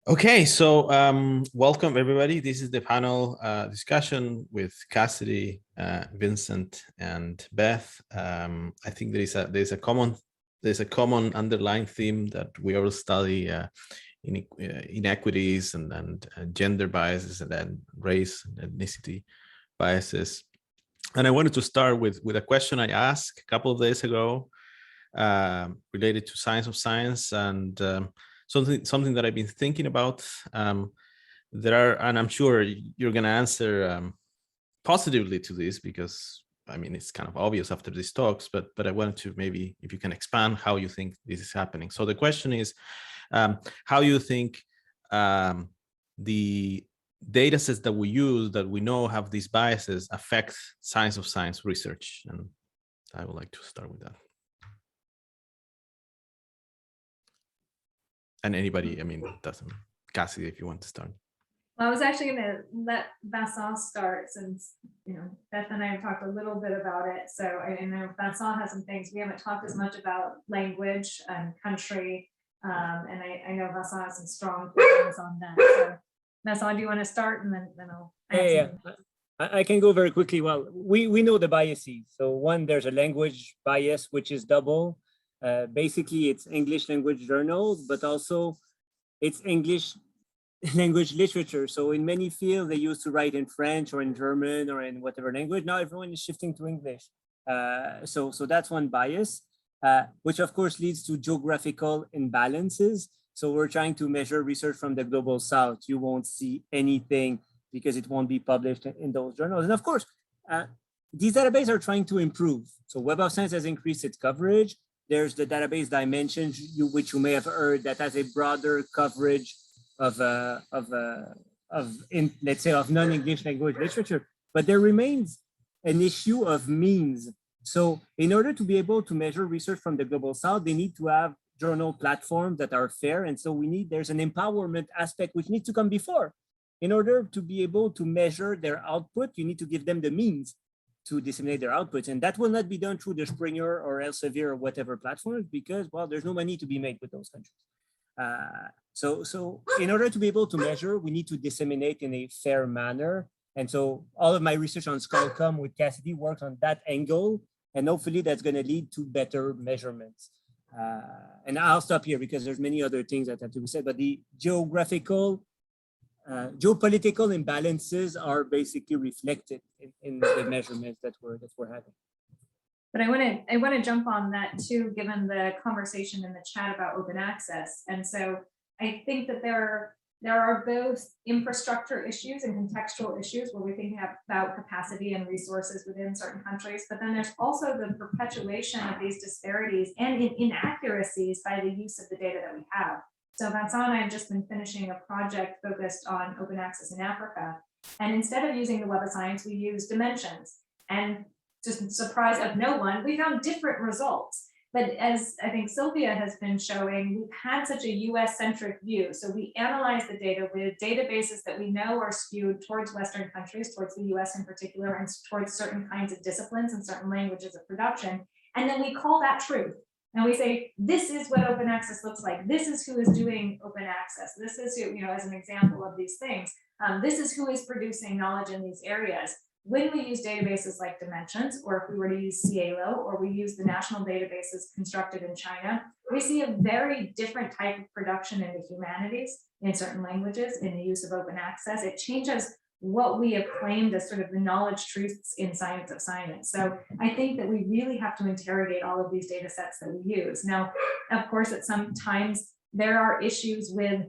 Okay, so welcome everybody. This is the panel discussion with Cassidy, Vincent, and Beth. I think there's a common underlying theme that we all study inequities and gender biases and then race and ethnicity biases. And I wanted to start with a question I asked a couple of days ago related to science of science and something that I've been thinking about. And I'm sure you're going to answer positively to this because I mean it's kind of obvious after these talks. But I wanted to maybe if you can expand how you think this is happening. So the question is, how you think the data sets that we use that we know have these biases affect science of science research, and I would like to start with that. And anybody, I mean, doesn't, Cassidy, if you want to start. Well, I was actually going to let Vincent start since, Beth and I have talked a little bit about it. So I know Vincent has some things. We haven't talked as much about language and country. And I know Vincent has some strong feelings on that. So Vincent, do you want to start and then I'll yeah. I can go very quickly. Well, we know the biases. So one, there's a language bias, which is double. Basically, it's English language journals, but also it's English language literature. So in many fields, they used to write in French or in German or in whatever language. Now everyone is shifting to English. So that's one bias, which of course leads to geographical imbalances. So we're trying to measure research from the global south. You won't see anything because it won't be published in those journals. And of course, these databases are trying to improve. So Web of Science has increased its coverage. There's the database Dimensions, which you may have heard, that has a broader coverage of let's say of non-English language literature. But there remains an issue of means. So in order to be able to measure research from the global south, they need to have journal platforms that are fair. And so there's an empowerment aspect which needs to come before. In order to be able to measure their output, you need to give them the means to disseminate their outputs. And that will not be done through the Springer or Elsevier or whatever platforms because, well, there's no money to be made with those countries. So in order to be able to measure, we need to disseminate in a fair manner. And so all of my research on Skullcom with Cassidy works on that angle. And hopefully that's going to lead to better measurements. And I'll stop here because there's many other things that have to be said, but the geographical geopolitical imbalances are basically reflected in the measurements that we're having. But I want to jump on that too, given the conversation in the chat about open access. And so I think that there are both infrastructure issues and contextual issues where we're thinking about capacity and resources within certain countries, but then there's also the perpetuation of these disparities and inaccuracies by the use of the data that we have. So Vincent and I have just been finishing a project focused on open access in Africa. And instead of using the Web of Science, we use Dimensions. And just surprise of no one, we found different results. But as I think Sylvia has been showing, we've had such a US-centric view. So we analyze the data with databases that we know are skewed towards Western countries, towards the US in particular, and towards certain kinds of disciplines and certain languages of production. And then we call that truth. And we say, this is what open access looks like. This is who is doing open access. This is who, as an example of these things. This is who is producing knowledge in these areas. When we use databases like Dimensions, or if we were to use Cielo, or we use the national databases constructed in China, we see a very different type of production in the humanities, in certain languages, in the use of open access. It changes what we have claimed as sort of the knowledge truths in science of science. So I think that we really have to interrogate all of these data sets that we use. Now, of course, at some times there are issues with,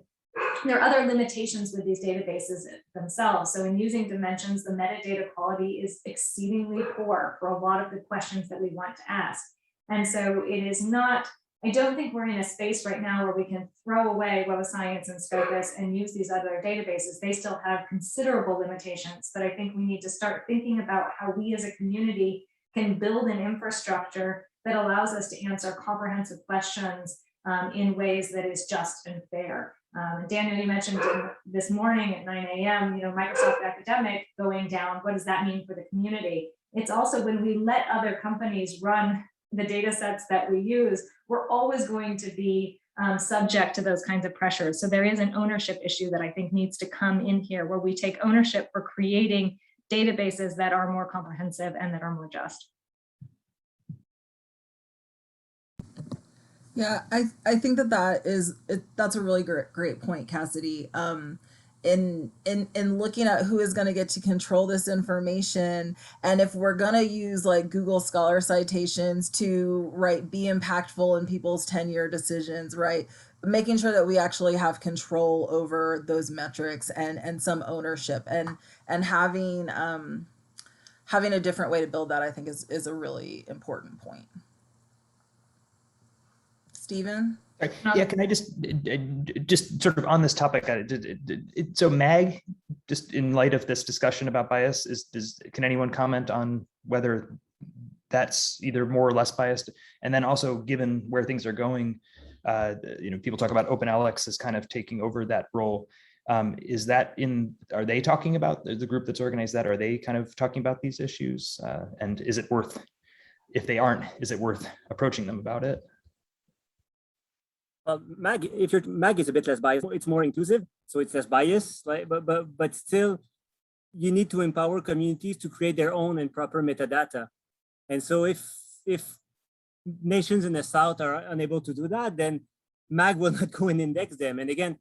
there are other limitations with these databases themselves. So in using Dimensions, the metadata quality is exceedingly poor for a lot of the questions that we want to ask. And so it is not, I don't think we're in a space right now where we can throw away Web of Science and Scopus and use these other databases. They still have considerable limitations, but I think we need to start thinking about how we as a community can build an infrastructure that allows us to answer comprehensive questions in ways that is just and fair. Daniel, you mentioned this morning at 9 a.m., Microsoft Academic going down. What does that mean for the community? It's also when we let other companies run the data sets that we use, we're always going to be subject to those kinds of pressures. So there is an ownership issue that I think needs to come in here, where we take ownership for creating databases that are more comprehensive and that are more just. Yeah, I think that's a really great point, Cassidy. In looking at who is going to get to control this information, and if we're going to use like Google Scholar citations to be impactful in people's tenure decisions, right? Making sure that we actually have control over those metrics and some ownership, and having a different way to build that, I think is a really important point. Stephen? Yeah, can I just sort of on this topic? So MAG, just in light of this discussion about bias, can anyone comment on whether that's either more or less biased? And then also, given where things are going, people talk about OpenAlex as kind of taking over that role. Is that are they talking about the group that's organized that? Are they kind of talking about these issues? And is it worth, if they aren't, is it worth approaching them about it? Well, MAG is a bit less biased. It's more inclusive, so it's less biased. But still, you need to empower communities to create their own and proper metadata. And so if nations in the South are unable to do that, then MAG will not go and index them. And again,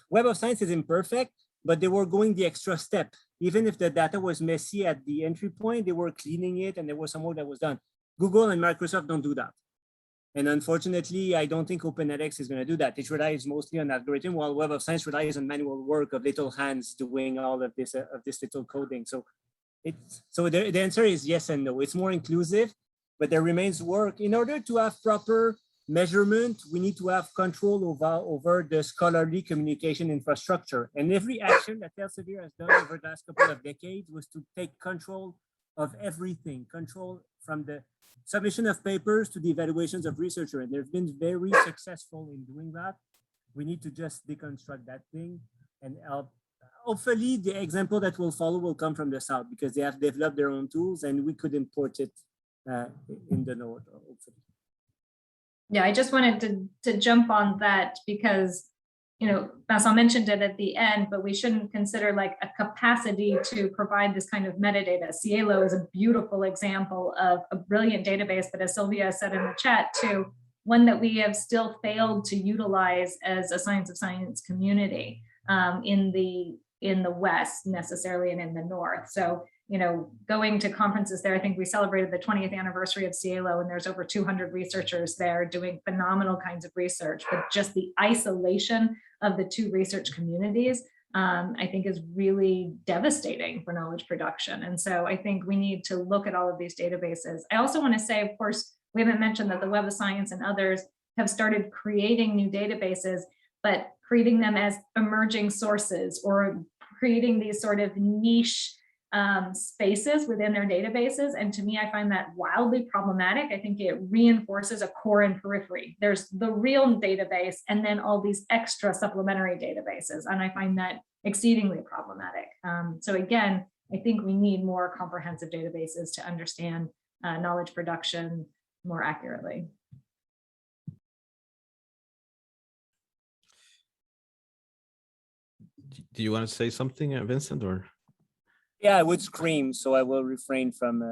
Web of Science is imperfect, but they were going the extra step. Even if the data was messy at the entry point, they were cleaning it and there was some work that was done. Google and Microsoft don't do that. And unfortunately, I don't think OpenAlex is going to do that. It relies mostly on algorithm, while Web of Science relies on manual work of little hands doing all of this little coding. So the answer is yes and no. It's more inclusive, but there remains work. In order to have proper measurement, we need to have control over the scholarly communication infrastructure. And every action that Elsevier has done over the last couple of decades was to take control of everything, control from the submission of papers to the evaluations of researchers, and they've been very successful in doing that. We need to just deconstruct that thing, and hopefully the example that will follow will come from the South, because they have developed their own tools and we could import it in the North, hopefully. Yeah, I just wanted to jump on that because, Vincent mentioned it at the end, but we shouldn't consider like a capacity to provide this kind of metadata. Cielo is a beautiful example of a brilliant database, but as Sylvia said in the chat too, one that we have still failed to utilize as a science of science community in the West necessarily and in the North. So, going to conferences there, I think we celebrated the 20th anniversary of Cielo, and there's over 200 researchers there doing phenomenal kinds of research, but just the isolation of the two research communities, I think is really devastating for knowledge production. And so I think we need to look at all of these databases. I also want to say, of course, we haven't mentioned that the Web of Science and others have started creating new databases, but creating them as emerging sources or creating these sort of niche spaces within their databases. And to me, I find that wildly problematic. I think it reinforces a core and periphery. There's the real database and then all these extra supplementary databases. And I find that exceedingly problematic. So again, I think we need more comprehensive databases to understand knowledge production more accurately. Do you want to say something, Vincent, or? Yeah, I would scream, so I will refrain from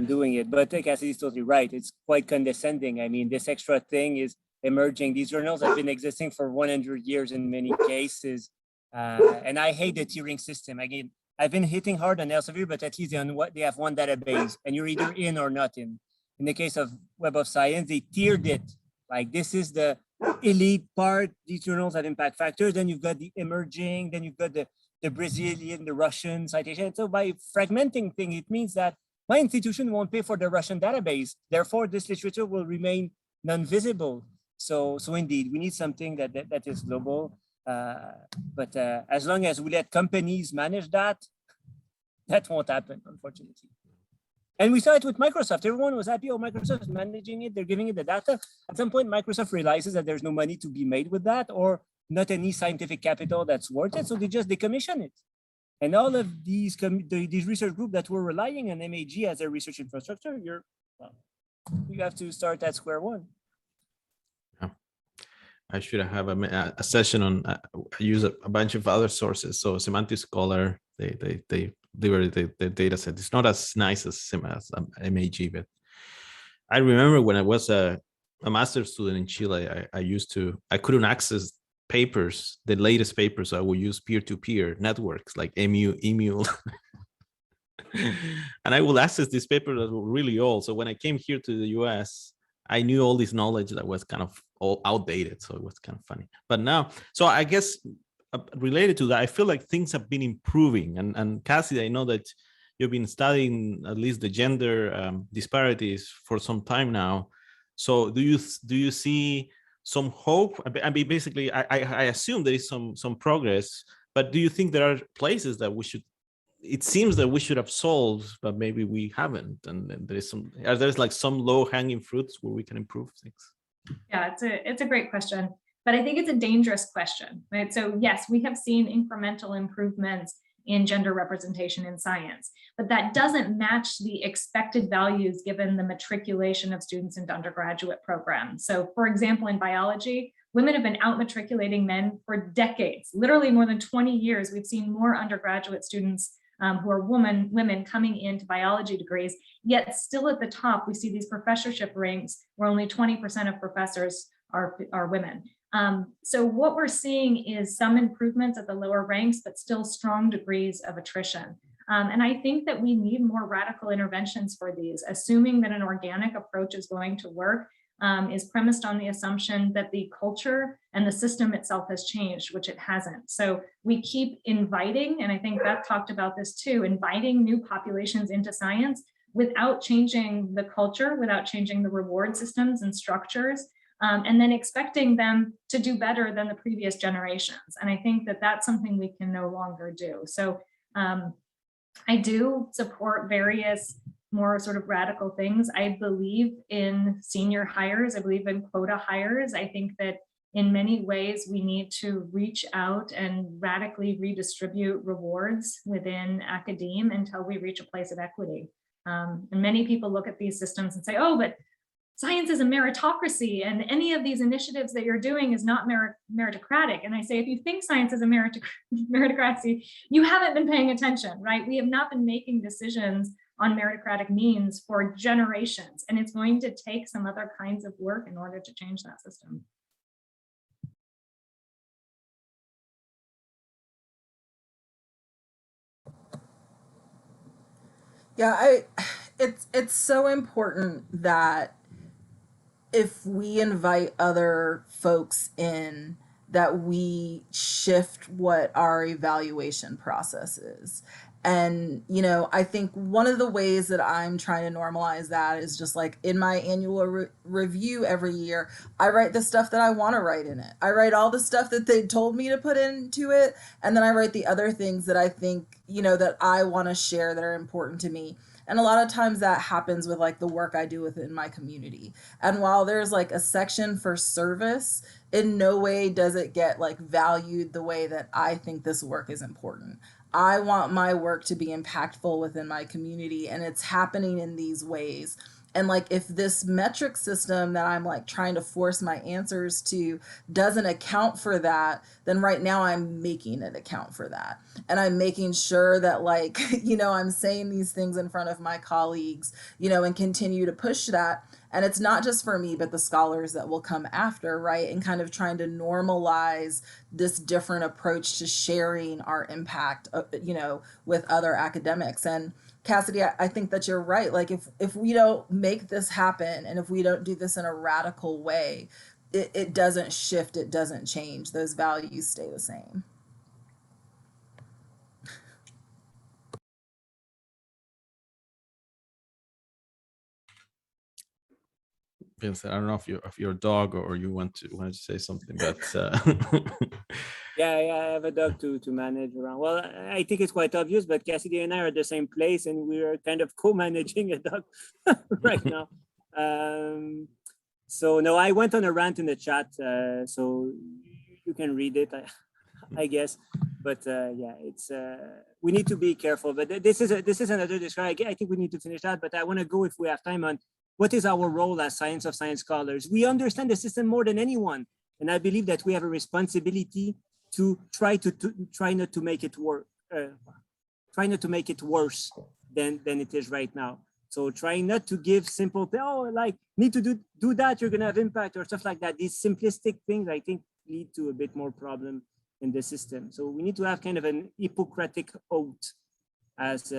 doing it. But Cassidy is totally right. It's quite condescending. I mean, this extra thing is emerging. These journals have been existing for 100 years in many cases. And I hate the tiering system. Again, I've been hitting hard on Elsevier, but at least they have one database and you're either in or not in. In the case of Web of Science, they tiered it. Like this is the elite part. These journals have impact factors. Then you've got the emerging, then you've got the Brazilian, the Russian citation. So by fragmenting things, it means that my institution won't pay for the Russian database. Therefore, this literature will remain non-visible. So indeed, we need something that is global. But as long as we let companies manage that, that won't happen, unfortunately. And we saw it with Microsoft. Everyone was happy, oh, Microsoft is managing it. They're giving it the data. At some point, Microsoft realizes that there's no money to be made with that, or not any scientific capital that's worth it, so they just decommission it. And all of these research groups that were relying on MAG as a research infrastructure, you have to start at square one. Yeah. I should have a session on I use a bunch of other sources. So Semantic Scholar, they deliver the data set. It's not as nice as MAG, but I remember when I was a master's student in Chile, I couldn't access papers, the latest papers. So I would use peer-to-peer networks like Emule. And I will access these papers that were really old. So when I came here to the US, I knew all this knowledge that was kind of all outdated. So it was kind of funny. But now, so I guess related to that, I feel like things have been improving. And Cassidy, I know that you've been studying at least the gender disparities for some time now. So do you see some hope? I mean, basically, I assume there is some progress, but do you think there are places that we should, it seems that we should have solved, but maybe we haven't, and there is there's like some low hanging fruits where we can improve things? Yeah, it's a great question, but I think it's a dangerous question, right? So yes, we have seen incremental improvements in gender representation in science, but that doesn't match the expected values given the matriculation of students into undergraduate programs. So for example, in biology, women have been out matriculating men for decades, literally more than 20 years. We've seen more undergraduate students who are women coming into biology degrees, yet still at the top, we see these professorship ranks where only 20% of professors are women. So what we're seeing is some improvements at the lower ranks, but still strong degrees of attrition. And I think that we need more radical interventions for these. Assuming that an organic approach is going to work is premised on the assumption that the culture and the system itself has changed, which it hasn't. So we keep inviting, and I think Beth talked about this too, inviting new populations into science without changing the culture, without changing the reward systems and structures, and then expecting them to do better than the previous generations. And I think that that's something we can no longer do. So I do support various more sort of radical things. I believe in senior hires. I believe in quota hires. I think that in many ways we need to reach out and radically redistribute rewards within academia until we reach a place of equity. And many people look at these systems and say, oh, but science is a meritocracy and any of these initiatives that you're doing is not meritocratic. And I say, if you think science is a meritocracy, you haven't been paying attention, right? We have not been making decisions on meritocratic means for generations, and it's going to take some other kinds of work in order to change that system. Yeah, it's so important that if we invite other folks in, that we shift what our evaluation process is. And, you know, I think one of the ways that I'm trying to normalize that is just like in my annual review every year, I write the stuff that I want to write in it. I write all the stuff that they told me to put into it. And then I write the other things that I think, you know, that I want to share that are important to me. And a lot of times that happens with like the work I do within my community. And while there's like a section for service, in no way does it get like valued the way that I think this work is important. I want my work to be impactful within my community, and it's happening in these ways. And like, if this metric system that I'm like trying to force my answers to doesn't account for that, then right now I'm making it account for that. And I'm making sure that like, you know, I'm saying these things in front of my colleagues, you know, and continue to push that. And it's not just for me, but the scholars that will come after, right? And kind of trying to normalize this different approach to sharing our impact, you know, with other academics. And Cassidy, I think that you're right. Like if we don't make this happen, and if we don't do this in a radical way, it doesn't shift, it doesn't change. Those values stay the same. Vincent, I don't know if you're a dog or you want to say something, but Yeah, I have a dog to manage around. Well, I think it's quite obvious, but Cassidy and I are at the same place, and we are kind of co-managing a dog right now. So no, I went on a rant in the chat, so you can read it, I guess. But yeah, it's we need to be careful. But this is another discussion. I think we need to finish that. But I want to go, if we have time, on what is our role as science of science scholars. We understand the system more than anyone. And I believe that we have a responsibility to try not to make it work, try not to make it worse than it is right now. So trying not to give simple, oh, like need to do that, you're gonna have impact or stuff like that. These simplistic things, I think, lead to a bit more problem in the system. So we need to have kind of an Hippocratic oath as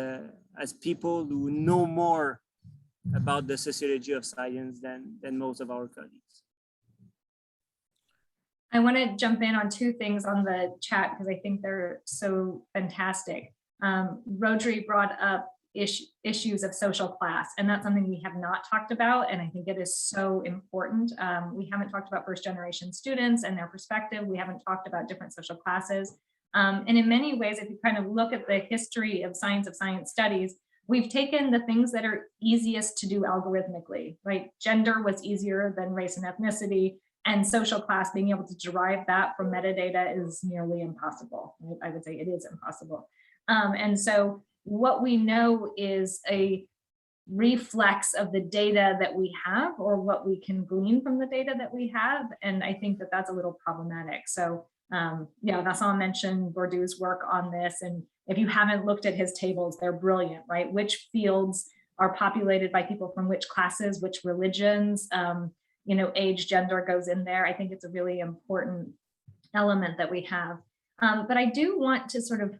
people who know more about the sociology of science than most of our colleagues. I want to jump in on two things on the chat because I think they're so fantastic. Rodri brought up issues of social class, and that's something we have not talked about, and I think it is so important. We haven't talked about first generation students and their perspective. We haven't talked about different social classes. And in many ways, if you kind of look at the history of science studies, we've taken the things that are easiest to do algorithmically, right? Gender was easier than race and ethnicity, and social class, being able to derive that from metadata is nearly impossible. I would say it is impossible. And so what we know is a reflex of the data that we have, or what we can glean from the data that we have. And I think that that's a little problematic. So yeah, Vincent mentioned Bourdieu's work on this. And if you haven't looked at his tables, they're brilliant, right? Which fields are populated by people from which classes, which religions, you know, age, gender goes in there. I think it's a really important element that we have. But I do want to sort of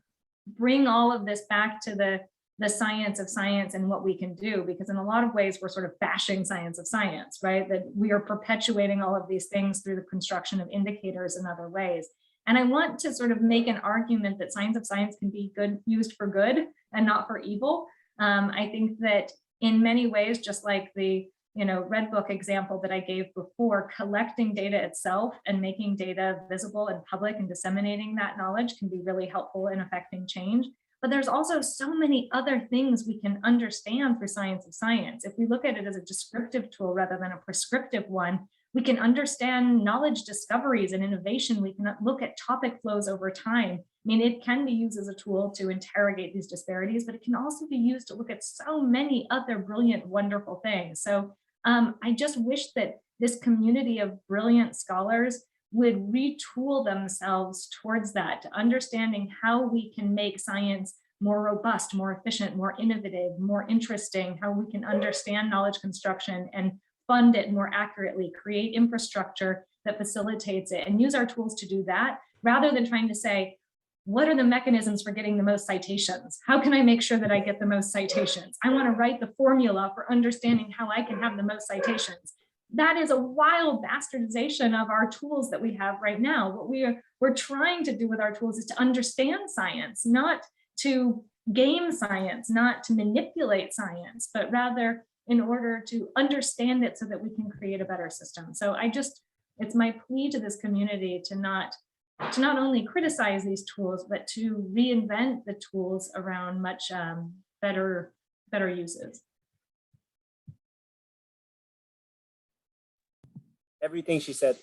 bring all of this back to the science of science and what we can do, because in a lot of ways we're sort of bashing science of science, right? That we are perpetuating all of these things through the construction of indicators in other ways. And I want to sort of make an argument that science of science can be good, used for good and not for evil. I think that in many ways, just like the Red Book example that I gave before, collecting data itself and making data visible and public and disseminating that knowledge can be really helpful in affecting change. But there's also so many other things we can understand through science of science. If we look at it as a descriptive tool rather than a prescriptive one, we can understand knowledge discoveries and innovation. We can look at topic flows over time. I mean, it can be used as a tool to interrogate these disparities, but it can also be used to look at so many other brilliant, wonderful things. So I just wish that this community of brilliant scholars would retool themselves towards that, to understanding how we can make science more robust, more efficient, more innovative, more interesting, how we can understand knowledge construction and fund it more accurately, create infrastructure that facilitates it, and use our tools to do that, rather than trying to say, what are the mechanisms for getting the most citations? How can I make sure that I get the most citations? I want to write the formula for understanding how I can have the most citations. That is a wild bastardization of our tools that we have right now. What we're trying to do with our tools is to understand science, not to game science, not to manipulate science, but rather in order to understand it so that we can create a better system. So it's my plea to this community to not only criticize these tools, but to reinvent the tools around much better uses. Everything she said.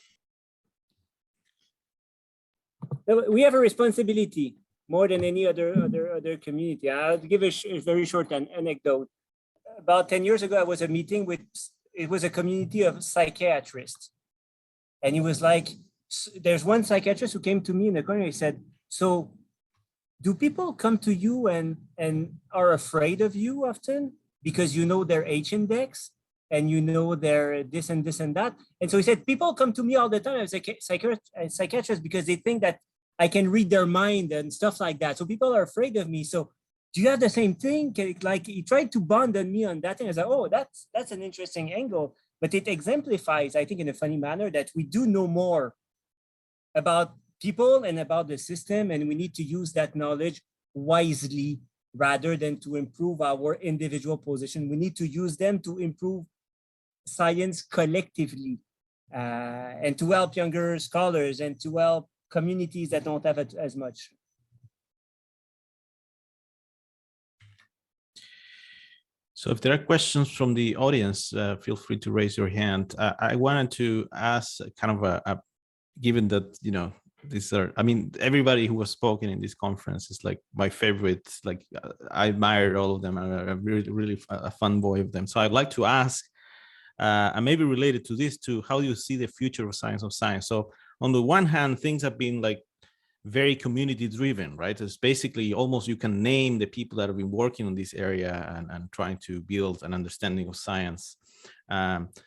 We have a responsibility more than any other community. I'll give a very short anecdote. About 10 years ago, I was at a meeting it was a community of psychiatrists. And he was like, there's one psychiatrist who came to me in the corner. He said, so do people come to you and are afraid of you often because you know their H index and you know their this and this and that? And so he said, people come to me all the time as a psychiatrist because they think that I can read their mind and stuff like that. So people are afraid of me. So do you have the same thing? Like he tried to bond on me on that. And I was like, oh, that's an interesting angle. But it exemplifies, I think in a funny manner, that we do know more about people and about the system, and we need to use that knowledge wisely rather than to improve our individual position. We need to use them to improve science collectively and to help younger scholars and to help communities that don't have it as much. So if there are questions from the audience, feel free to raise your hand. I wanted to ask kind of given that, these are, I mean, everybody who was spoken in this conference is like my favorite, like I admire all of them. I'm really, really a fanboy of them. So I'd like to ask And maybe related to this too, how do you see the future of science? So on the one hand, things have been like very community driven, right? It's basically almost you can name the people that have been working on this area and trying to build an understanding of science.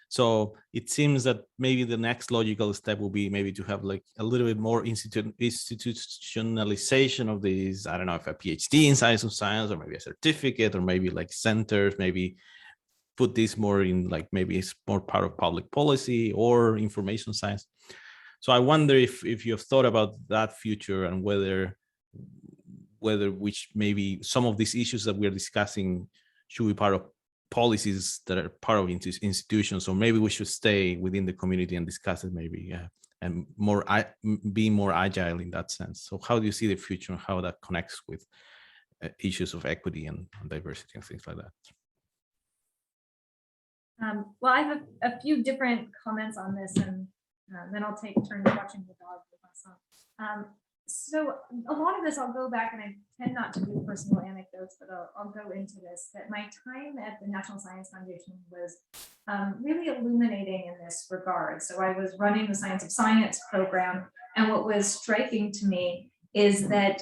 So it seems that maybe the next logical step will be maybe to have like a little bit more institutionalization of these. I don't know if a PhD in science of science, or maybe a certificate, or maybe like centers, maybe put this more in like maybe it's more part of public policy or information science. So I wonder if you have thought about that future and whether which maybe some of these issues that we're discussing should be part of policies that are part of institutions, or maybe we should stay within the community and discuss it maybe, and being more agile in that sense. So how do you see the future and how that connects with issues of equity and diversity and things like that? Well, I have a few different comments on this, and then I'll take turns watching the dog with my son. So a lot of this, I'll go back, and I tend not to do personal anecdotes, but I'll go into this, that my time at the National Science Foundation was really illuminating in this regard. So I was running the Science of Science program, and what was striking to me is that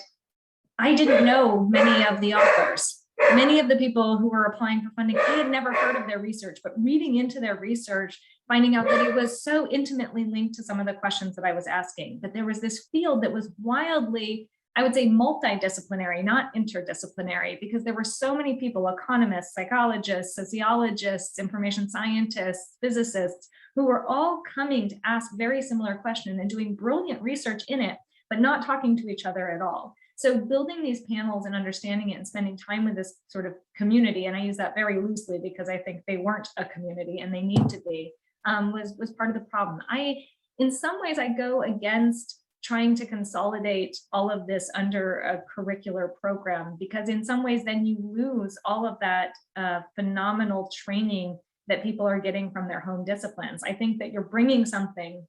I didn't know many of the authors. Many of the people who were applying for funding, I had never heard of their research, but reading into their research, finding out that it was so intimately linked to some of the questions that I was asking, that there was this field that was wildly, I would say, multidisciplinary, not interdisciplinary, because there were so many people, economists, psychologists, sociologists, information scientists, physicists, who were all coming to ask very similar questions and doing brilliant research in it, but not talking to each other at all. So building these panels and understanding it and spending time with this sort of community, and I use that very loosely because I think they weren't a community and they need to be, was part of the problem. In some ways, I go against trying to consolidate all of this under a curricular program, because in some ways then you lose all of that phenomenal training that people are getting from their home disciplines. I think that you're bringing something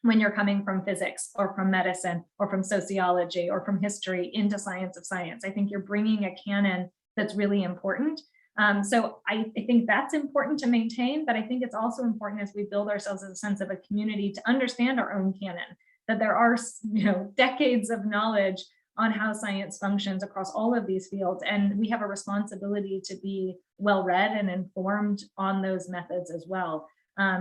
when you're coming from physics or from medicine or from sociology or from history into science of science. I think you're bringing a canon that's really important. So I think that's important to maintain, but I think it's also important as we build ourselves as a sense of a community to understand our own canon, that there are, decades of knowledge on how science functions across all of these fields. And we have a responsibility to be well-read and informed on those methods as well.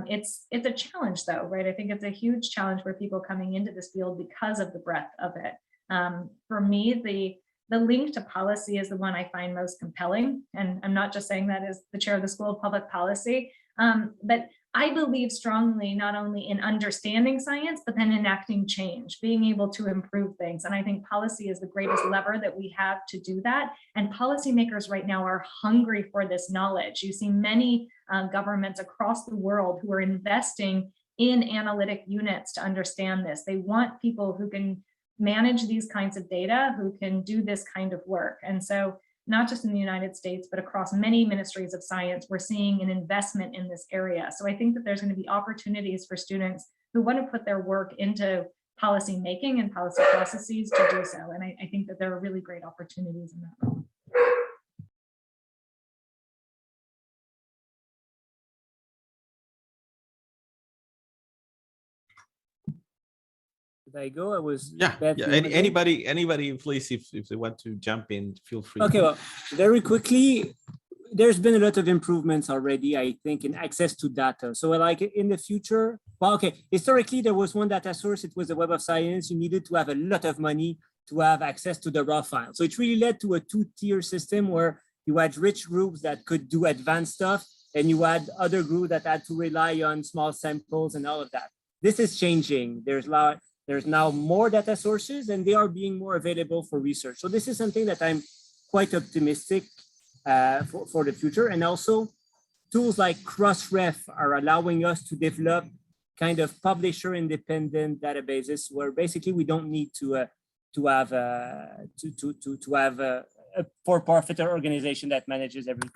It's a challenge though, right? I think it's a huge challenge for people coming into this field because of the breadth of it. For me, the link to policy is the one I find most compelling. And I'm not just saying that as the chair of the School of Public Policy, but I believe strongly not only in understanding science, but then enacting change, being able to improve things. And I think policy is the greatest lever that we have to do that. And policymakers right now are hungry for this knowledge. You see many governments across the world who are investing in analytic units to understand this. They want people who can manage these kinds of data, who can do this kind of work. And so not just in the United States, but across many ministries of science, we're seeing an investment in this area. So I think that there's going to be opportunities for students who want to put their work into policy making and policy processes to do so. And I think that there are really great opportunities in that realm. Did I go? I was Anybody, please, if they want to jump in, feel free. Okay, well, very quickly, there's been a lot of improvements already, I think, in access to data. So like in the future, well, okay, historically, there was one data source. It was the Web of Science. You needed to have a lot of money to have access to the raw file. So it really led to a two-tier system where you had rich groups that could do advanced stuff, and you had other groups that had to rely on small samples and all of that. This is changing. There's now more data sources, and they are being more available for research. So this is something that I'm quite optimistic for the future. And also tools like Crossref are allowing us to develop kind of publisher independent databases where basically we don't need to have a for-profit organization that manages everything.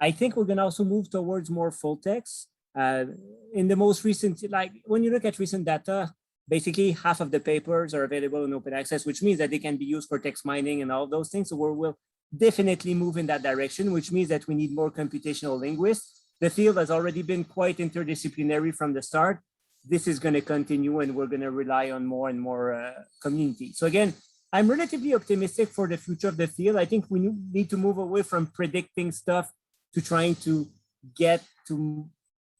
I think we're gonna also move towards more full text. In the most recent, like when you look at recent data, basically half of the papers are available in open access, which means that they can be used for text mining and all those things. So we'll definitely move in that direction, which means that we need more computational linguists. the field has already been quite interdisciplinary from the start. This is going to continue, and we're going to rely on more and more community. So again, I'm relatively optimistic for the future of the field. I think we need to move away from predicting stuff to trying to get to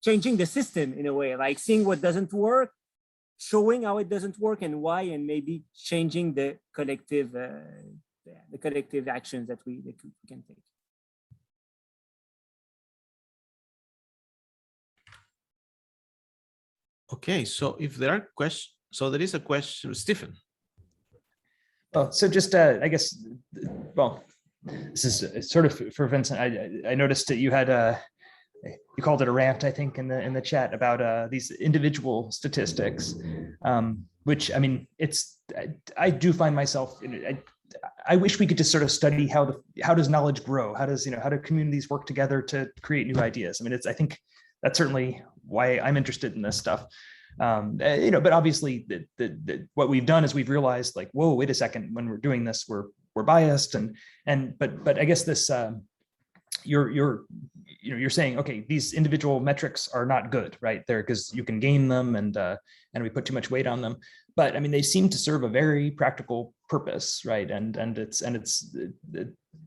changing the system in a way, like seeing what doesn't work, showing how it doesn't work and why, and maybe changing the collective actions that we can take. Okay, so if there are questions, so there is a question, Stephen. Oh, so just, I guess, well, this is sort of for Vincent. I noticed that you had you called it a rant, I think, in the chat about these individual statistics, which, I mean, I do find myself, I wish we could just sort of study how does knowledge grow? How do communities work together to create new ideas? I mean, I think that's certainly why I'm interested in this stuff. But obviously what we've done is we've realized, like, whoa, wait a second, when we're doing this, we're biased, but I guess this you're saying, okay, these individual metrics are not good, right? There, because you can game them and we put too much weight on them. But I mean, they seem to serve a very practical purpose, right? And it's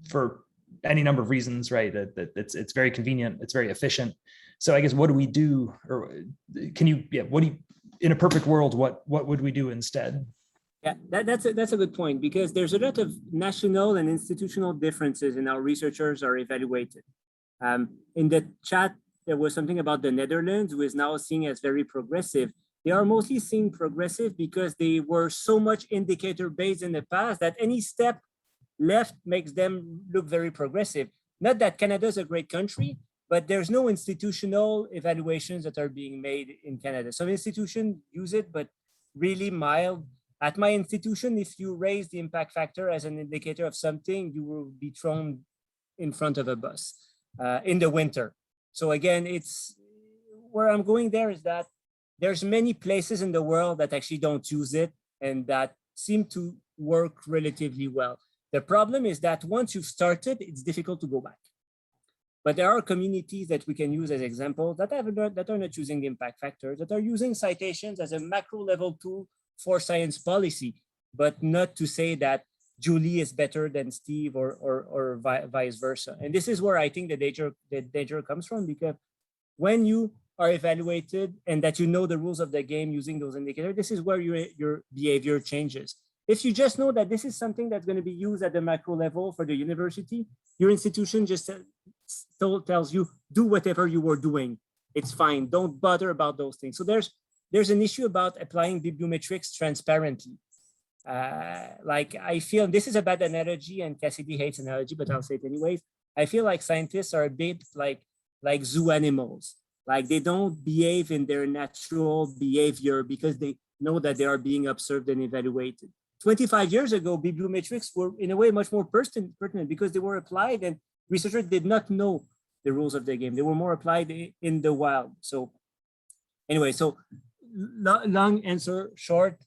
for any number of reasons, right? That it's very convenient, it's very efficient. So I guess, what do we do, or can you, in a perfect world, what would we do instead? Yeah, that's a good point, because there's a lot of national and institutional differences in how researchers are evaluated. In the chat, there was something about the Netherlands, who is now seen as very progressive. They are mostly seen progressive because they were so much indicator-based in the past that any step left makes them look very progressive. Not that Canada is a great country, but there's no institutional evaluations that are being made in Canada. Some institutions use it, but really mild. At my institution, if you raise the impact factor as an indicator of something, you will be thrown in front of a bus in the winter. So again, it's where I'm going there is that there's many places in the world that actually don't use it and that seem to work relatively well. The problem is that once you've started, it's difficult to go back. But there are communities that we can use as examples that are not using the impact factor, that are using citations as a macro level tool for science policy, but not to say that Julie is better than Steve or vice versa. And this is where I think the danger comes from, because when you are evaluated and that you know the rules of the game using those indicators, this is where your behavior changes. If you just know that this is something that's going to be used at the macro level for the university, your institution just tells you, do whatever you were doing. It's fine. Don't bother about those things. So there's an issue about applying bibliometrics transparently. Like, I feel, this is a bad analogy and Cassidy hates analogy, but I'll say it anyways. I feel like scientists are a bit like zoo animals. Like, they don't behave in their natural behavior because they know that they are being observed and evaluated. 25 years ago, bibliometrics were in a way much more pertinent because they were applied and researchers did not know the rules of the game. They were more applied in the wild. So anyway, so long answer short,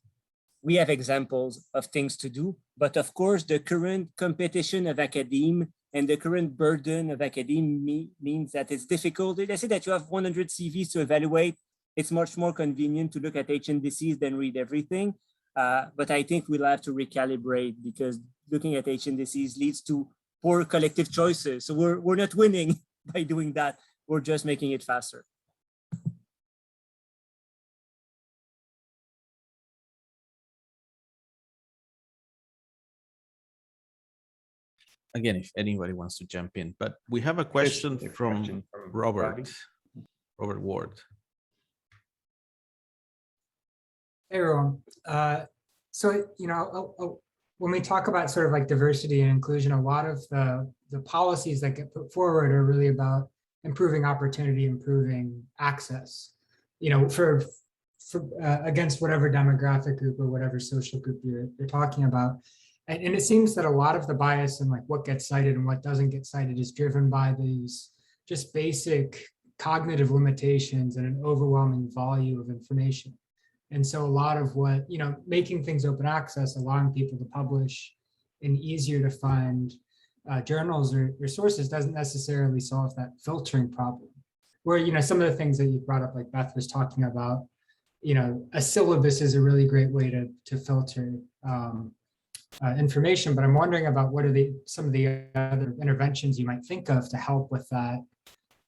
we have examples of things to do, but of course the current competition of academe and the current burden of academe means that it's difficult. Let's say that you have 100 CVs to evaluate. It's much more convenient to look at H indices than read everything. But I think we'll have to recalibrate, because looking at H indices leads to poor collective choices. So we're not winning by doing that. We're just making it faster. Again, if anybody wants to jump in, but we have a question from Robert Ward. Hey, everyone. So, when we talk about sort of like diversity and inclusion, a lot of the policies that get put forward are really about improving opportunity, improving access, for against whatever demographic group or whatever social group you're talking about. And it seems that a lot of the bias and like what gets cited and what doesn't get cited is driven by these just basic cognitive limitations and an overwhelming volume of information. And so a lot of what, making things open access, allowing people to publish in easier to find journals or sources doesn't necessarily solve that filtering problem. where, you know, some of the things that you brought up, like Beth was talking about, you know, a syllabus is a really great way to filter information, but I'm wondering about what are some of the other interventions you might think of to help with that,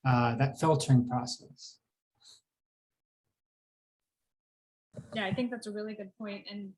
that filtering process. Yeah, I think that's a really good point. And,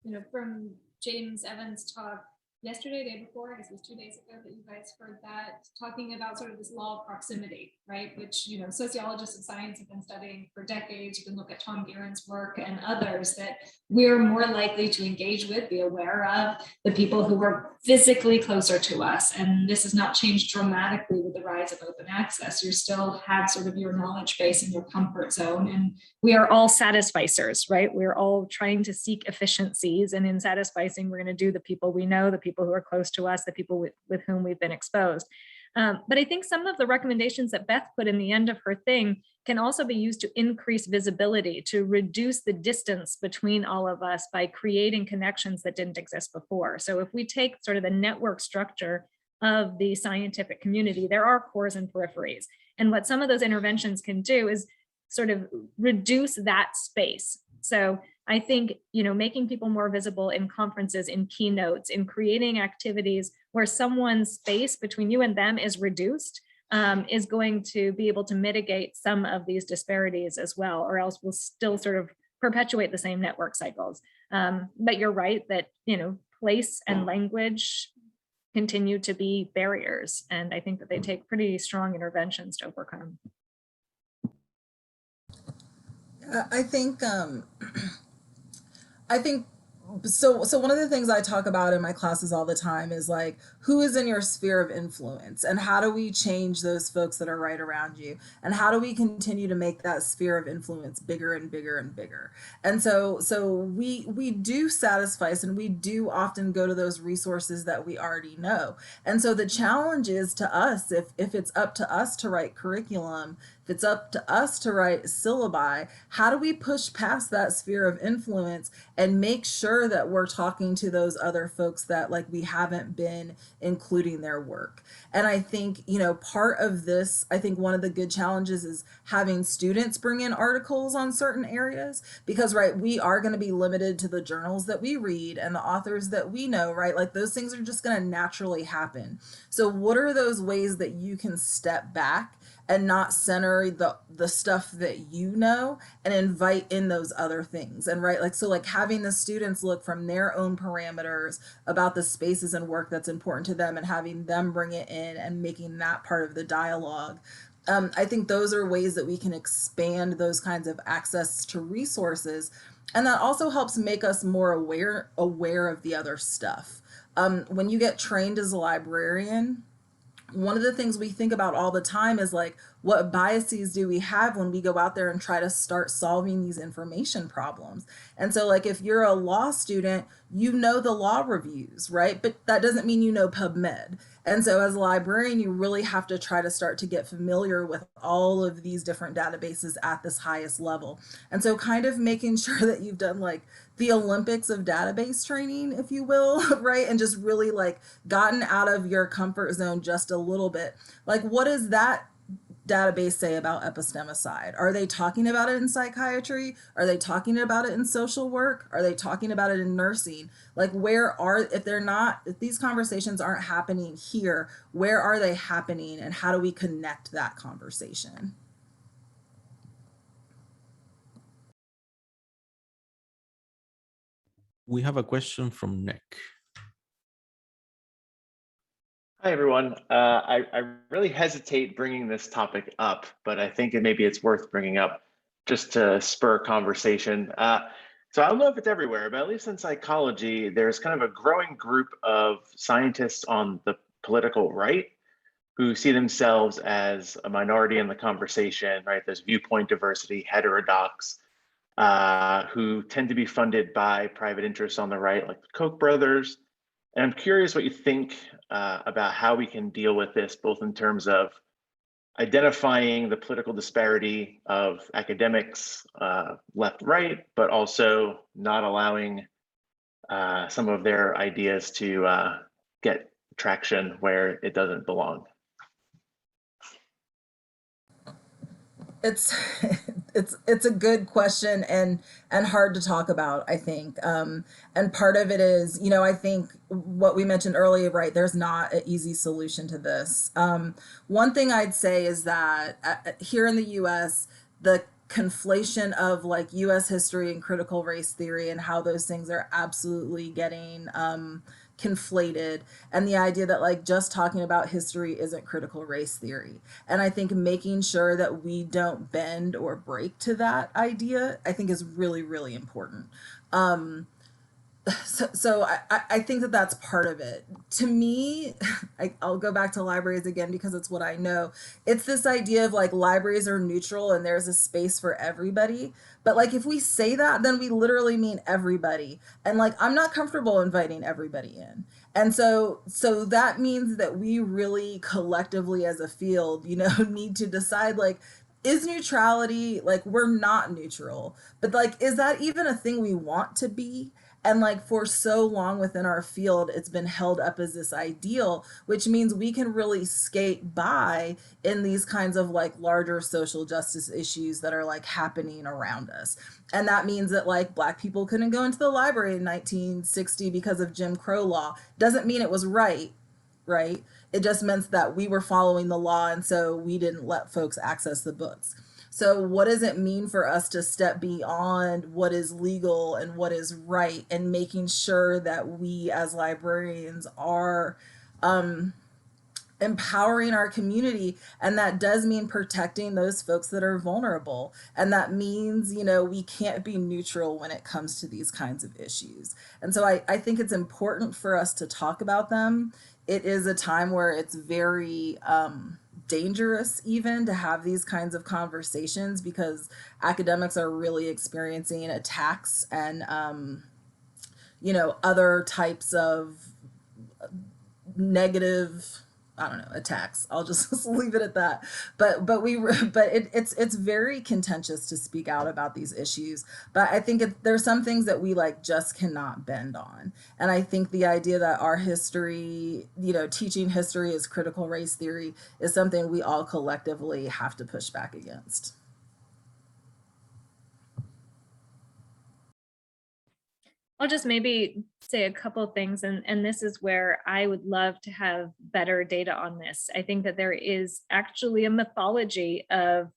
you know, from James Evans' talk yesterday, day before, I guess it was 2 days ago that you guys heard that, talking about sort of this law of proximity, right? Which, you know, sociologists of science have been studying for decades. You can look at Tom Guerin's work and others, that we're more likely to engage with, be aware of the people who are physically closer to us. And this has not changed dramatically with the rise of open access. You still have sort of your knowledge base and your comfort zone. And we are all satisficers, right? We're all trying to seek efficiencies. And in satisficing, we're going to do the people we know, the people who are close to us, the people with whom we've been exposed. But I think some of the recommendations that Beth put in the end of her thing can also be used to increase visibility, to reduce the distance between all of us by creating connections that didn't exist before. So if we take sort of the network structure of the scientific community, there are cores and peripheries. And what some of those interventions can do is sort of reduce that space. So I think, you know, making people more visible in conferences, in keynotes, in creating activities where someone's space between you and them is reduced, is going to be able to mitigate some of these disparities as well, or else we'll still sort of perpetuate the same network cycles. But you're right that, you know, place and language continue to be barriers. And I think that they take pretty strong interventions to overcome. I think so one of the things I talk about in my classes all the time is like, who is in your sphere of influence, and how do we change those folks that are right around you, and how do we continue to make that sphere of influence bigger and bigger and bigger? And so we do satisfice, and we do often go to those resources that we already know. And so the challenge is to us, if it's up to us to write curriculum, if it's up to us to write syllabi, how do we push past that sphere of influence and make sure that we're talking to those other folks that like we haven't been including their work? And I think, you know, part of this, I think one of the good challenges is having students bring in articles on certain areas, because, right, we are going to be limited to the journals that we read and the authors that we know, right? Like those things are just going to naturally happen. So what are those ways that you can step back and not center the stuff that you know and invite in those other things? And right, like, so like having the students look from their own parameters about the spaces and work that's important to them and having them bring it in and making that part of the dialogue. I think those are ways that we can expand those kinds of access to resources. And that also helps make us more aware of the other stuff. When you get trained as a librarian, one of the things we think about all the time is like, what biases do we have when we go out there and try to start solving these information problems? And so like, if you're a law student, you know the law reviews, right? But that doesn't mean you know PubMed. And so as a librarian, you really have to try to start to get familiar with all of these different databases at this highest level. And so kind of making sure that you've done like the Olympics of database training, if you will, right? And just really like gotten out of your comfort zone just a little bit. Like, what does that database say about epistemicide? Are they talking about it in psychiatry? Are they talking about it in social work? Are they talking about it in nursing? Like, if these conversations aren't happening here, where are they happening, and how do we connect that conversation? We have a question from Nick. Hi, everyone. I really hesitate bringing this topic up, but I think maybe it's worth bringing up just to spur conversation. So I don't know if it's everywhere, but at least in psychology, there's kind of a growing group of scientists on the political right who see themselves as a minority in the conversation, right? There's viewpoint diversity, heterodox, who tend to be funded by private interests on the right, like the Koch brothers. And I'm curious what you think about how we can deal with this, both in terms of identifying the political disparity of academics, left, right, but also not allowing some of their ideas to get traction where it doesn't belong. it's it's a good question and hard to talk about, I think. And part of it is, you know, I think what we mentioned earlier, right? There's not an easy solution to this. One thing I'd say is that here in the U.S., the conflation of like U.S. history and critical race theory and how those things are absolutely getting conflated, and the idea that like just talking about history isn't critical race theory. And I think making sure that we don't bend or break to that idea, I think is really, really important. So I think that that's part of it. To me, I'll go back to libraries again because it's what I know. It's this idea of like libraries are neutral and there's a space for everybody. But like if we say that, then we literally mean everybody. And like I'm not comfortable inviting everybody in. And so that means that we really collectively as a field, you know, need to decide like, is neutrality, like we're not neutral, but like is that even a thing we want to be? And like for so long within our field, it's been held up as this ideal, which means we can really skate by in these kinds of like larger social justice issues that are like happening around us. And that means that like Black people couldn't go into the library in 1960 because of Jim Crow law. Doesn't mean it was right, right? It just meant that we were following the law, and so we didn't let folks access the books. So what does it mean for us to step beyond what is legal and what is right, and making sure that we as librarians are empowering our community? And that does mean protecting those folks that are vulnerable. And that means, you know, we can't be neutral when it comes to these kinds of issues. And so I think it's important for us to talk about them. It is a time where it's very dangerous even to have these kinds of conversations because academics are really experiencing attacks and you know, other types of negative, I don't know, attacks. I'll just leave it at that. But it's very contentious to speak out about these issues. But I think there's some things that we like just cannot bend on. And I think the idea that our history, you know, teaching history as critical race theory is something we all collectively have to push back against. I'll just maybe say a couple of things, and this is where I would love to have better data on this. I think that there is actually a mythology of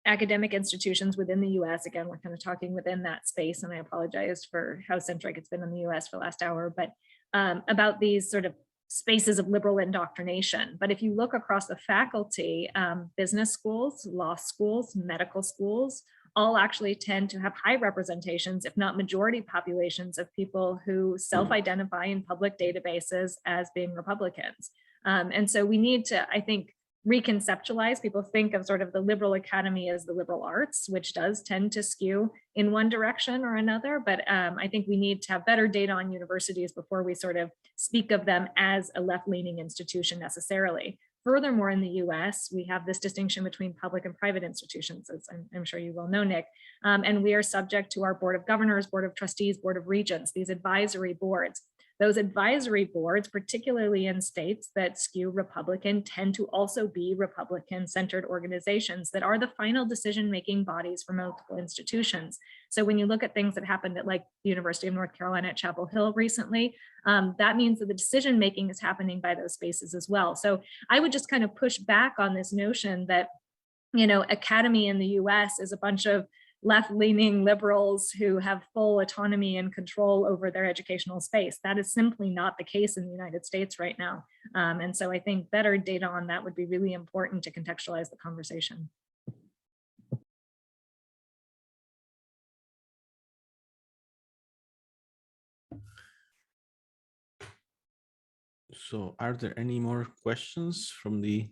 academic institutions within the US. Again, we're kind of talking within that space, and I apologize for how centric it's been in the US for the last hour, but about these sort of spaces of liberal indoctrination. But if you look across the faculty, business schools, law schools, medical schools, all actually tend to have high representations, if not majority populations, of people who self-identify in public databases as being Republicans. And so we need to, I think, reconceptualize. People think of sort of the liberal academy as the liberal arts, which does tend to skew in one direction or another. But I think we need to have better data on universities before we sort of speak of them as a left-leaning institution necessarily. Furthermore, in the US, we have this distinction between public and private institutions, as I'm sure you well know, Nick, and we are subject to our Board of Governors, Board of Trustees, Board of Regents, these advisory boards. Those advisory boards, particularly in states that skew Republican, tend to also be Republican-centered organizations that are the final decision-making bodies for multiple institutions. So when you look at things that happened at like the University of North Carolina at Chapel Hill recently, that means that the decision-making is happening by those spaces as well. So I would just kind of push back on this notion that, you know, academy in the US is a bunch of left-leaning liberals who have full autonomy and control over their educational space. That is simply not the case in the United States right now. And so I think better data on that would be really important to contextualize the conversation. So are there any more questions from the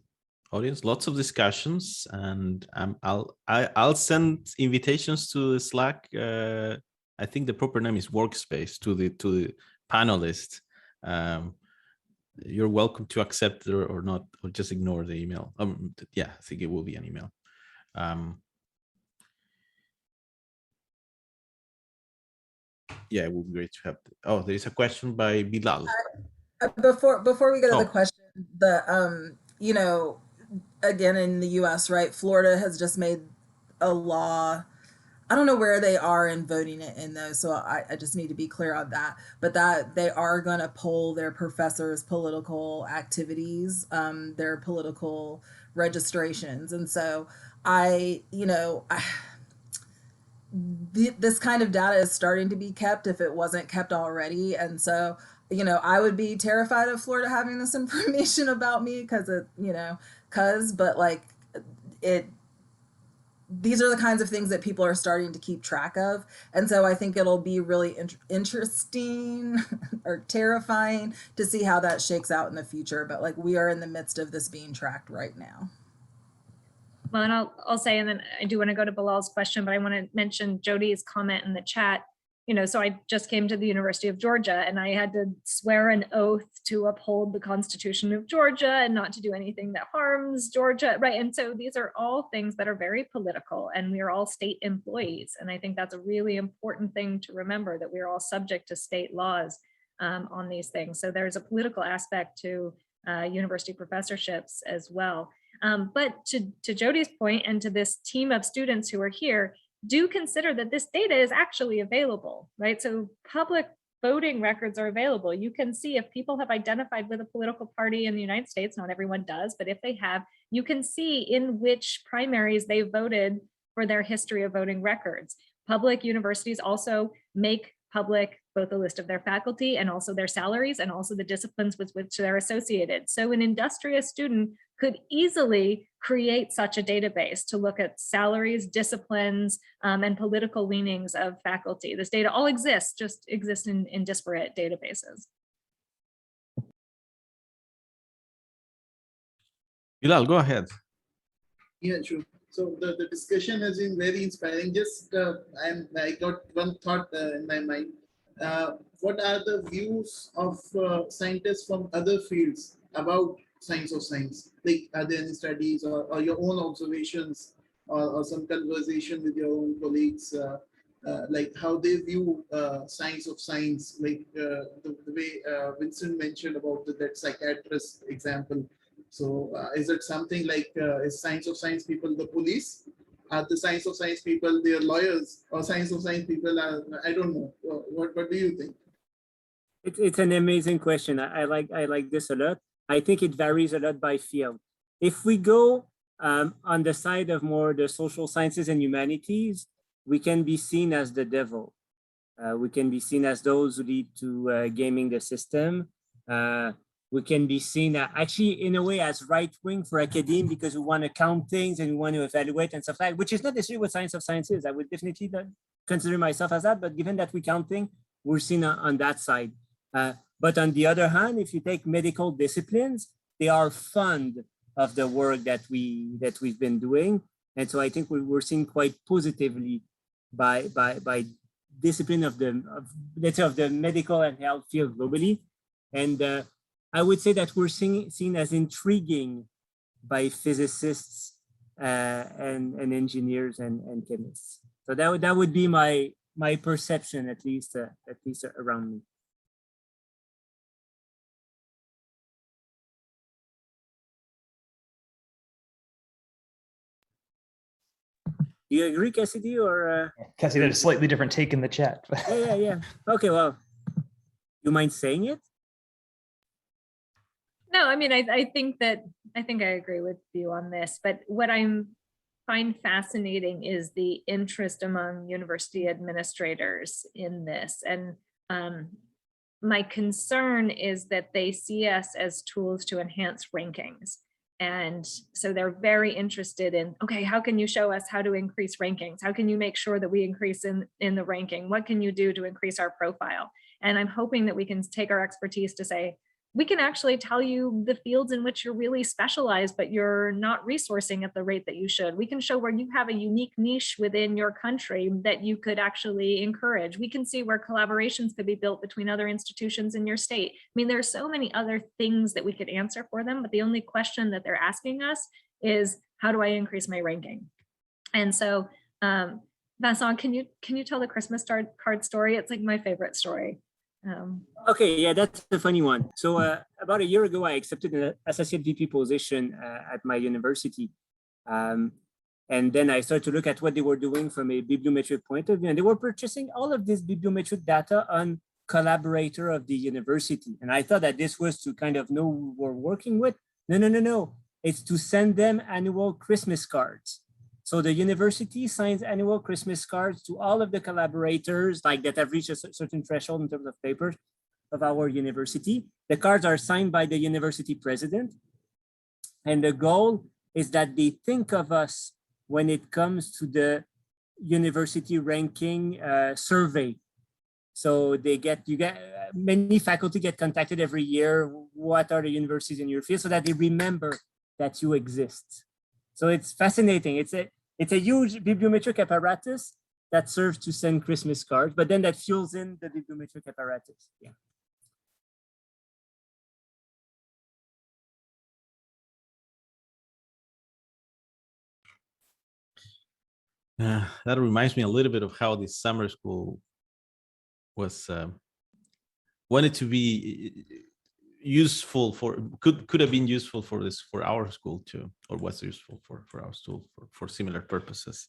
audience? Lots of discussions, and I'll send invitations to the Slack. I think the proper name is Workspace to the panelists. You're welcome to accept or not, or just ignore the email. Yeah, I think it will be an email. Yeah, it would be great to have. Oh, there is a question by Bilal. Before we go to the Oh. question, you know, again, in the US, right? Florida has just made a law. I don't know where they are in voting it in though, so I just need to be clear on that. But that they are going to poll their professors' political activities, their political registrations. And so this kind of data is starting to be kept if it wasn't kept already. And so, I would be terrified of Florida having this information about me but like these are the kinds of things that people are starting to keep track of. And so I think it'll be really interesting or terrifying to see how that shakes out in the future. But like we are in the midst of this being tracked right now. Well, and I'll say, and then I do want to go to Bilal's question, but I want to mention Jody's comment in the chat. So I just came to the University of Georgia and I had to swear an oath to uphold the Constitution of Georgia and not to do anything that harms Georgia, right? And so these are all things that are very political, and we are all state employees. And I think that's a really important thing to remember, that we are all subject to state laws on these things. So there's a political aspect to university professorships as well. But to Jody's point, and to this team of students who are here, do consider that this data is actually available, right? So public voting records are available. You can see if people have identified with a political party in the United States, not everyone does, but if they have, you can see in which primaries they voted for their history of voting records. Public universities also make public both a list of their faculty and also their salaries and also the disciplines with which they're associated. So an industrious student could easily create such a database to look at salaries, disciplines, and political leanings of faculty. This data all exists, just exists in disparate databases. Bilal, go ahead. Yeah, sure. So the discussion has been very inspiring. Just I got one thought in my mind. What are the views of scientists from other fields about science of science? Like, are there any studies or your own observations or some conversation with your own colleagues, like how they view science of science, like the way Vincent mentioned about that psychiatrist example. So is it something like, is science of science people the police? Are the science of science people their lawyers, or science of science people are, I don't know. What do you think? It's an amazing question. I like this a lot. I think it varies a lot by field. If we go on the side of more the social sciences and humanities, we can be seen as the devil. We can be seen as those who lead to gaming the system. We can be seen actually in a way as right-wing for academia, because we want to count things and we want to evaluate and stuff like that, which is not necessarily what science of science is. I would definitely not consider myself as that, but given that we counting, we're seen on that side. But on the other hand, if you take medical disciplines, they are fond of the work that we've been doing. And so I think we're seen quite positively by discipline of the medical and health field globally. And I would say that we're seen as intriguing by physicists and engineers and chemists. So that would be my perception, at least around me. Do you agree, Cassidy, or? Cassie had a slightly different take in the chat. Yeah. Okay, well, you mind saying it? No, I mean, I think I agree with you on this, but what I find fascinating is the interest among university administrators in this. And my concern is that they see us as tools to enhance rankings. And so they're very interested in, okay, how can you show us how to increase rankings? How can you make sure that we increase in the ranking? What can you do to increase our profile? And I'm hoping that we can take our expertise to say, we can actually tell you the fields in which you're really specialized, but you're not resourcing at the rate that you should. We can show where you have a unique niche within your country that you could actually encourage. We can see where collaborations could be built between other institutions in your state. I mean, there are so many other things that we could answer for them, but the only question that they're asking us is, how do I increase my ranking? And so, Vincent, can you tell the Christmas card story? It's like my favorite story. Okay, yeah, that's a funny one. So about a year ago, I accepted an associate VP position at my university. And then I started to look at what they were doing from a bibliometric point of view. And they were purchasing all of this bibliometric data on collaborator of the university. And I thought that this was to kind of know who we're working with. No. It's to send them annual Christmas cards. So the university signs annual Christmas cards to all of the collaborators like that have reached a certain threshold in terms of papers of our university. The cards are signed by the university president. And the goal is that they think of us when it comes to the university ranking survey. So many faculty get contacted every year. What are the universities in your field? So that they remember that you exist. So it's fascinating. It's a huge bibliometric apparatus that serves to send Christmas cards, but then that fuels in the bibliometric apparatus. Yeah. That reminds me a little bit of how this summer school was wanted to be useful for, could have been useful for our school too, or was useful for our school for similar purposes.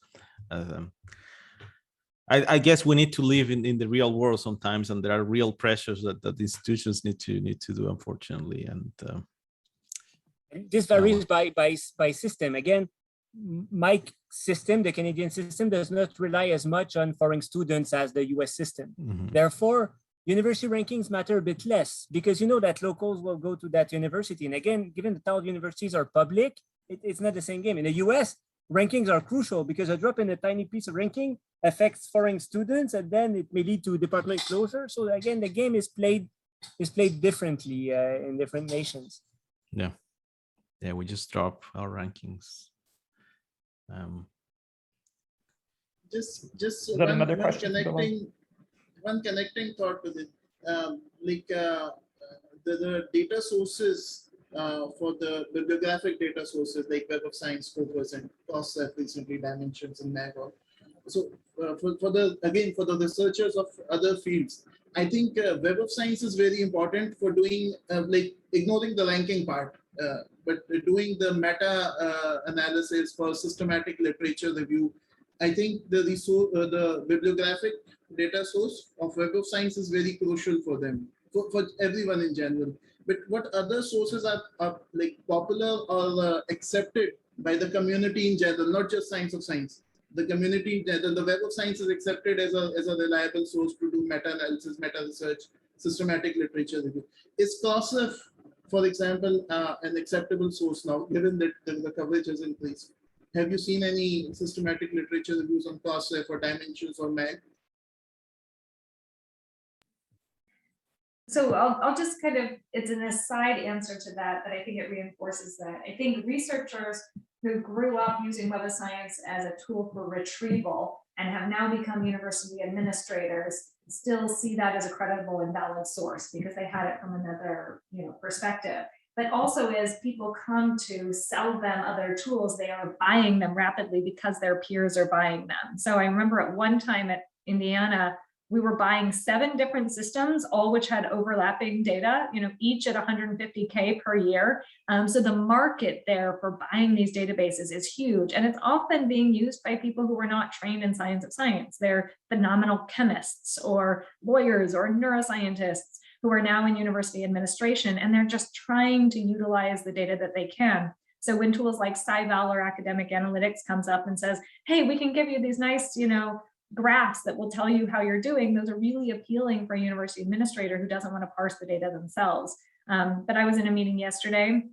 I guess we need to live in the real world sometimes, and there are real pressures that the institutions need to do, unfortunately. And this varies by system. Again, my system, the Canadian system, does not rely as much on foreign students as the US system. Mhm. Therefore, university rankings matter a bit less because you know that locals will go to that university. And again, given that all universities are public, it's not the same game. In the US, rankings are crucial because a drop in a tiny piece of ranking affects foreign students, and then it may lead to department closure. So again, the game is played differently in different nations. yeah, we just drop our rankings. Just Is that another question? one connecting thought with it. The data sources for the bibliographic data sources like Web of Science, Scopus, and CrossRef recently, Dimensions, and MAGOR. So for the researchers of other fields, I think Web of Science is very important for doing ignoring the ranking part, but doing the meta analysis for systematic literature review. I think the bibliographic data source of Web of Science is very crucial for them, for everyone in general. But what other sources are like popular or accepted by the community in general, not just Science of Science. The community, the Web of Science is accepted as a reliable source to do meta-analysis, meta-research, systematic literature review. Is CrossRef, for example, an acceptable source now, given that the coverage has increased? Have you seen any systematic literature reviews on CrossRef or Dimensions or MAG? So I'll just kind of, it's an aside answer to that, but I think it reinforces that. I think researchers who grew up using Web of Science as a tool for retrieval and have now become university administrators still see that as a credible and valid source because they had it from another perspective. But also as people come to sell them other tools, they are buying them rapidly because their peers are buying them. So I remember at one time at Indiana, we were buying 7 different systems, all which had overlapping data, each at 150K per year. So the market there for buying these databases is huge. And it's often being used by people who are not trained in Science of Science. They're phenomenal chemists or lawyers or neuroscientists who are now in university administration, and they're just trying to utilize the data that they can. So when tools like SciVal or Academic Analytics comes up and says, hey, we can give you these nice, graphs that will tell you how you're doing, those are really appealing for a university administrator who doesn't want to parse the data themselves. But I was in a meeting yesterday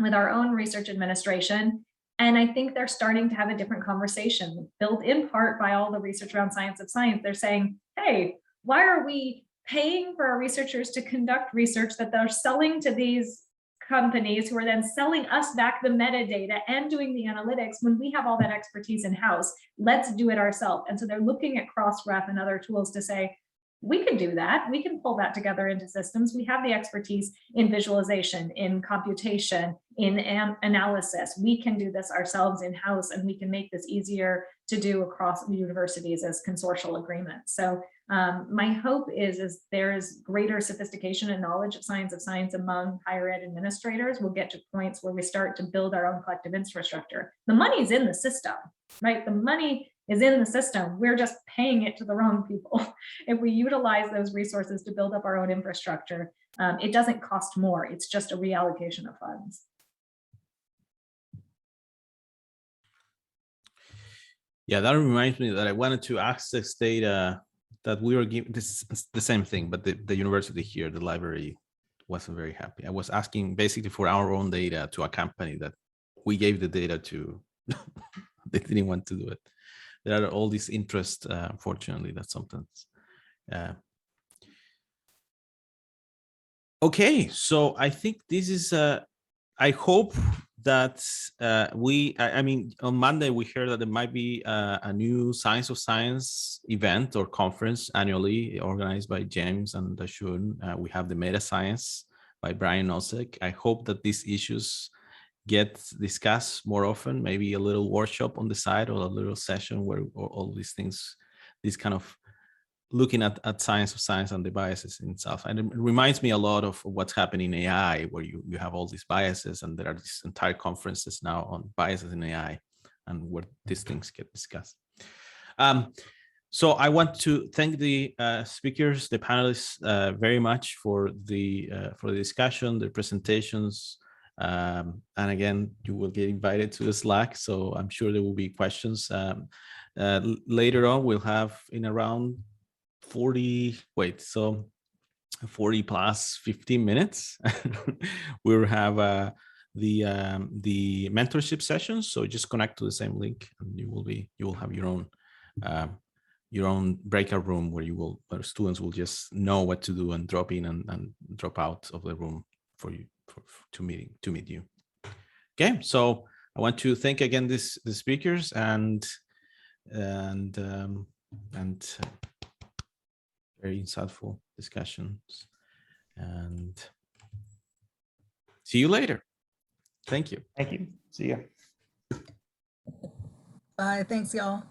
with our own research administration, and I think they're starting to have a different conversation, built in part by all the research around Science of Science. They're saying, hey, why are we paying for our researchers to conduct research that they're selling to these companies who are then selling us back the metadata and doing the analytics when we have all that expertise in-house? Let's do it ourselves. And so they're looking at Crossref and other tools to say, we can do that. We can pull that together into systems. We have the expertise in visualization, in computation, in analysis. We can do this ourselves in-house, and we can make this easier to do across universities as consortial agreements. So my hope is there is greater sophistication and knowledge of science among higher ed administrators. We'll get to points where we start to build our own collective infrastructure. The money's in the system, right? The money is in the system. We're just paying it to the wrong people. If we utilize those resources to build up our own infrastructure, it doesn't cost more. It's just a reallocation of funds. Yeah, that reminds me that I wanted to access data that we were giving. This is the same thing, but the university here, the library, wasn't very happy. I was asking basically for our own data to a company that we gave the data to. They didn't want to do it. There are all these interests, unfortunately, that sometimes. Okay, so I think this is, I hope that I mean, on Monday, we heard that there might be a new Science of Science event or conference annually organized by James and Dashun. We have the Meta Science by Brian Nosek. I hope that these issues get discussed more often, maybe a little workshop on the side or a little session where all these things, these kind of looking at Science of Science and the biases in itself. And it reminds me a lot of what's happening in AI, where you have all these biases, and there are these entire conferences now on biases in AI and where these things get discussed. So I want to thank the speakers, the panelists, very much for the discussion, the presentations. And again, you will get invited to the Slack, so I'm sure there will be questions. Later on, we'll have in around 40 plus 15 minutes. We'll have the mentorship sessions. So just connect to the same link, and you will have your own breakout room where students will just know what to do and drop in and drop out of the room for you to meet you. Okay, so I want to thank again the speakers and very insightful discussions, and see you later. Thank you. Thank you. See you. Bye. Thanks, y'all.